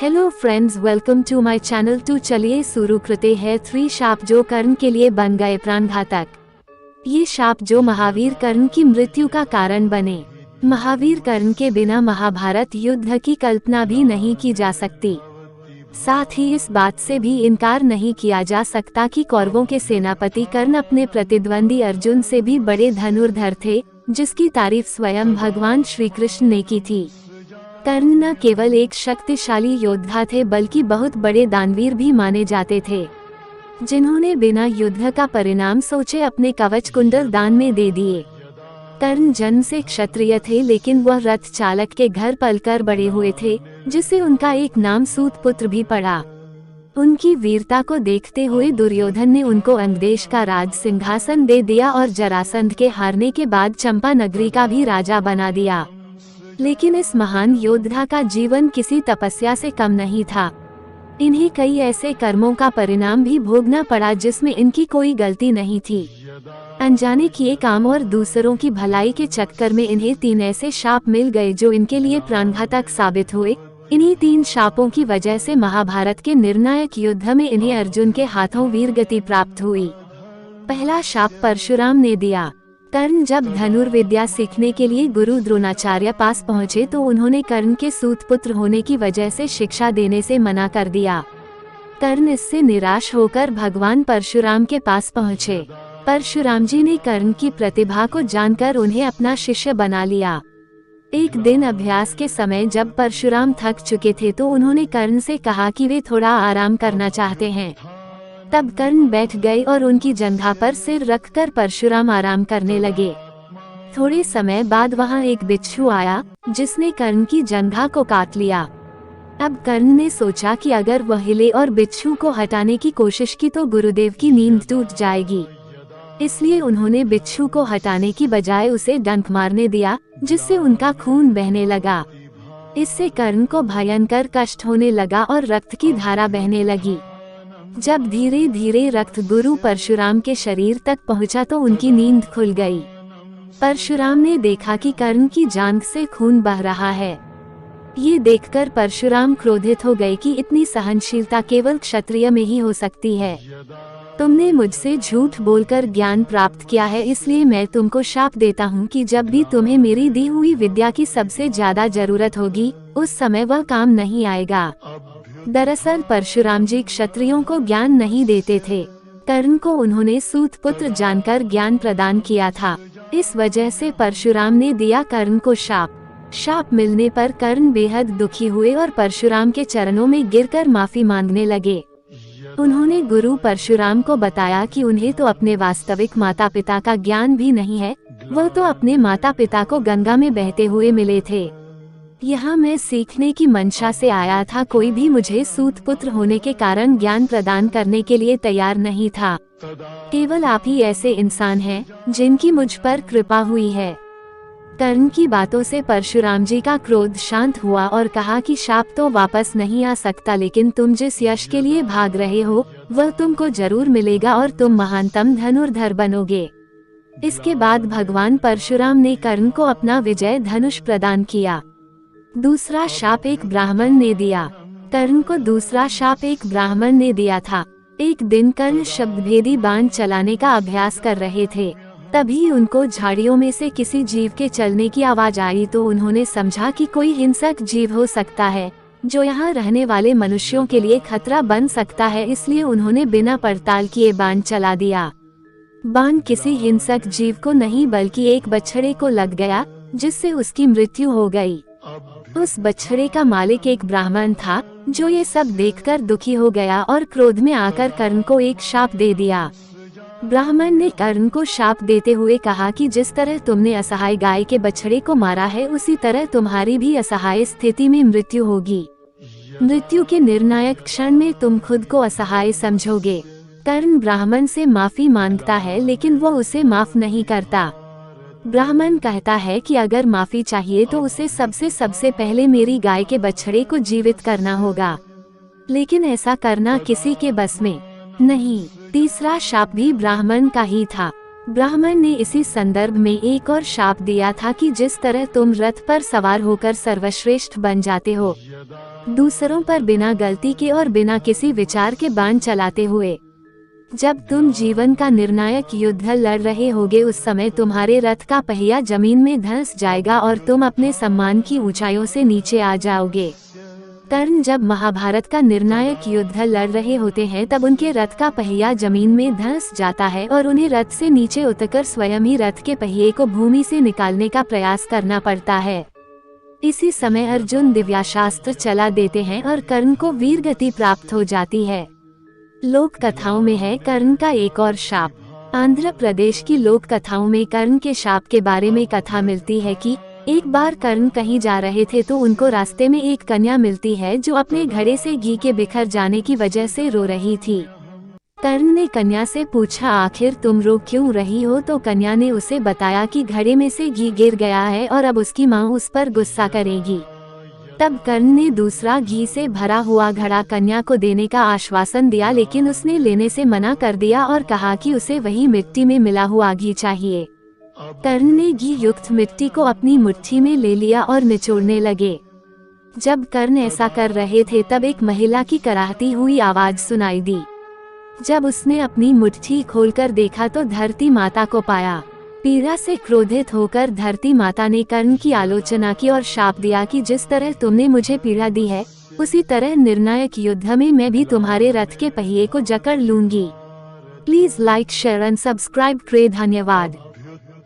Hello friends, welcome to my channel. तो चलिए शुरू करते हैं 3 शाप जो कर्ण के लिए बन गए प्राणघातक। ये शाप जो महावीर कर्ण की मृत्यु का कारण बने। महावीर कर्ण के बिना महाभारत युद्ध की कल्पना भी नहीं की जा सकती। साथ ही इस बात से भी इनकार नहीं किया जा सकता कि कौरवों के सेनापति कर्ण अपने प्रतिद्वंदी अर्जुन से भी बड़े धनुर्धर थे, जिसकी तारीफ स्वयं भगवान श्री कृष्ण ने की थी। कर्ण न केवल एक शक्तिशाली योद्धा थे बल्कि बहुत बड़े दानवीर भी माने जाते थे, जिन्होंने बिना युद्ध का परिणाम सोचे अपने कवच कुंडल दान में दे दिए। कर्ण जन्म से क्षत्रिय थे, लेकिन वह रथ चालक के घर पलकर बड़े हुए थे, जिससे उनका एक नाम सूत पुत्र भी पड़ा। उनकी वीरता को देखते हुए दुर्योधन ने उनको अंगदेश का राज सिंहासन दे दिया और जरासंध के हारने के बाद चंपा नगरी का भी राजा बना दिया। लेकिन इस महान योद्धा का जीवन किसी तपस्या से कम नहीं था। इन्हें कई ऐसे कर्मों का परिणाम भी भोगना पड़ा जिसमें इनकी कोई गलती नहीं थी। अनजाने किए काम और दूसरों की भलाई के चक्कर में इन्हें 3 ऐसे शाप मिल गए जो इनके लिए प्राणघातक साबित हुए। इन्हीं 3 शापों की वजह से महाभारत के निर्णायक युद्ध में इन्हें अर्जुन के हाथों वीरगति प्राप्त हुई। पहला शाप परशुराम ने दिया। कर्ण जब धनुर्विद्या सीखने के लिए गुरु द्रोणाचार्य पास पहुँचे तो उन्होंने कर्ण के सूत पुत्र होने की वजह से शिक्षा देने से मना कर दिया। कर्ण इससे निराश होकर भगवान परशुराम के पास पहुँचे। परशुराम जी ने कर्ण की प्रतिभा को जानकर उन्हें अपना शिष्य बना लिया। एक दिन अभ्यास के समय जब परशुराम थक चुके थे तो उन्होंने कर्ण से कहा कि वे थोड़ा आराम करना चाहते हैं। तब कर्ण बैठ गए और उनकी जंघा पर सिर रखकर परशुराम आराम करने लगे। थोड़े समय बाद वहां एक बिच्छू आया, जिसने कर्ण की जंघा को काट लिया। अब कर्ण ने सोचा कि अगर वह हिले और बिच्छू को हटाने की कोशिश की तो गुरुदेव की नींद टूट जाएगी। इसलिए उन्होंने बिच्छू को हटाने की बजाय उसे डंक मारने दिया, जिससे उनका खून बहने लगा। इससे कर्ण को भयंकर कष्ट होने लगा और रक्त की धारा बहने लगी। जब धीरे धीरे रक्त गुरु परशुराम के शरीर तक पहुंचा तो उनकी नींद खुल गई। परशुराम ने देखा कि कर्ण की जांघ से खून बह रहा है। ये देखकर परशुराम क्रोधित हो गए कि इतनी सहनशीलता केवल क्षत्रिय में ही हो सकती है। तुमने मुझसे झूठ बोलकर ज्ञान प्राप्त किया है, इसलिए मैं तुमको शाप देता हूँ कि जब भी तुम्हें मेरी दी हुई विद्या की सबसे ज्यादा जरूरत होगी, उस समय वह काम नहीं आएगा। दरअसल परशुराम जी क्षत्रियों को ज्ञान नहीं देते थे। कर्ण को उन्होंने सूत पुत्र जानकर ज्ञान प्रदान किया था। इस वजह से परशुराम ने दिया कर्ण को शाप। शाप मिलने पर कर्ण बेहद दुखी हुए और परशुराम के चरणों में गिरकर माफी मांगने लगे। उन्होंने गुरु परशुराम को बताया कि उन्हें तो अपने वास्तविक माता पिता का ज्ञान भी नहीं है, वह तो अपने माता पिता को गंगा में बहते हुए मिले थे। यहाँ मैं सीखने की मंशा से आया था, कोई भी मुझे सूत पुत्र होने के कारण ज्ञान प्रदान करने के लिए तैयार नहीं था। केवल आप ही ऐसे इंसान हैं जिनकी मुझ पर कृपा हुई है। कर्ण की बातों से परशुराम जी का क्रोध शांत हुआ और कहा कि शाप तो वापस नहीं आ सकता, लेकिन तुम जिस यश के लिए भाग रहे हो वह तुमको जरूर मिलेगा और तुम महानतम धनुर्धर बनोगे। इसके बाद भगवान परशुराम ने कर्ण को अपना विजय धनुष प्रदान किया। दूसरा शाप एक ब्राह्मण ने दिया। कर्ण को दूसरा शाप एक ब्राह्मण ने दिया था। एक दिन कर्ण शब्दभेदी बाण चलाने का अभ्यास कर रहे थे। तभी उनको झाड़ियों में से किसी जीव के चलने की आवाज आई तो उन्होंने समझा कि कोई हिंसक जीव हो सकता है, जो यहाँ रहने वाले मनुष्यों के लिए खतरा बन सकता है। इसलिए उन्होंने बिना पड़ताल किए बाण चला दिया। बाण किसी हिंसक जीव को नहीं बल्कि एक बछड़े को लग गया, जिससे उसकी मृत्यु हो गई। उस बछड़े का मालिक एक ब्राह्मण था, जो ये सब देखकर दुखी हो गया और क्रोध में आकर कर्ण को एक शाप दे दिया। ब्राह्मण ने कर्ण को शाप देते हुए कहा कि जिस तरह तुमने असहाय गाय के बछड़े को मारा है, उसी तरह तुम्हारी भी असहाय स्थिति में मृत्यु होगी। मृत्यु के निर्णायक क्षण में तुम खुद को असहाय समझोगे। कर्ण ब्राह्मण से माफी मांगता है, लेकिन वो उसे माफ नहीं करता। ब्राह्मण कहता है कि अगर माफी चाहिए तो उसे सबसे पहले मेरी गाय के बछड़े को जीवित करना होगा, लेकिन ऐसा करना किसी के बस में नहीं। तीसरा शाप भी ब्राह्मण का ही था। ब्राह्मण ने इसी संदर्भ में एक और शाप दिया था कि जिस तरह तुम रथ पर सवार होकर सर्वश्रेष्ठ बन जाते हो, दूसरों पर बिना गलती के और बिना किसी विचार के बाण चलाते हुए। जब तुम जीवन का निर्णायक युद्ध लड़ रहे होगे उस समय तुम्हारे रथ का पहिया जमीन में धंस जाएगा और तुम अपने सम्मान की ऊंचाइयों से नीचे आ जाओगे। कर्ण जब महाभारत का निर्णायक युद्ध लड़ रहे होते हैं तब उनके रथ का पहिया जमीन में धंस जाता है और उन्हें रथ से नीचे उतरकर स्वयं ही रथ के पहिए को भूमि से निकालने का प्रयास करना पड़ता है। इसी समय अर्जुन दिव्यास्त्र चला देते हैं और कर्ण को वीर गति प्राप्त हो जाती है। लोक कथाओं में है कर्ण का एक और शाप। आंध्र प्रदेश की लोक कथाओं में कर्ण के शाप के बारे में कथा मिलती है कि एक बार कर्ण कहीं जा रहे थे तो उनको रास्ते में एक कन्या मिलती है जो अपने घड़े से घी के बिखर जाने की वजह से रो रही थी। कर्ण ने कन्या से पूछा आखिर तुम रो क्यों रही हो, तो कन्या ने उसे बताया कि घड़े में से घी गिर गया है और अब उसकी माँ उस पर गुस्सा करेगी। तब कर्ण ने दूसरा घी से भरा हुआ घड़ा कन्या को देने का आश्वासन दिया, लेकिन उसने लेने से मना कर दिया और कहा कि उसे वही मिट्टी में मिला हुआ घी चाहिए। कर्ण ने घी युक्त मिट्टी को अपनी मुट्ठी में ले लिया और निचोड़ने लगे। जब कर्ण ऐसा कर रहे थे तब एक महिला की कराहती हुई आवाज सुनाई दी। जब उसने अपनी मुट्ठी खोलकर देखा तो धरती माता को पाया। पीड़ा से क्रोधित होकर धरती माता ने कर्ण की आलोचना की और शाप दिया कि जिस तरह तुमने मुझे पीड़ा दी है उसी तरह निर्णायक युद्ध में मैं भी तुम्हारे रथ के पहिए को जकड़ लूंगी। Please like share and subscribe करें। धन्यवाद।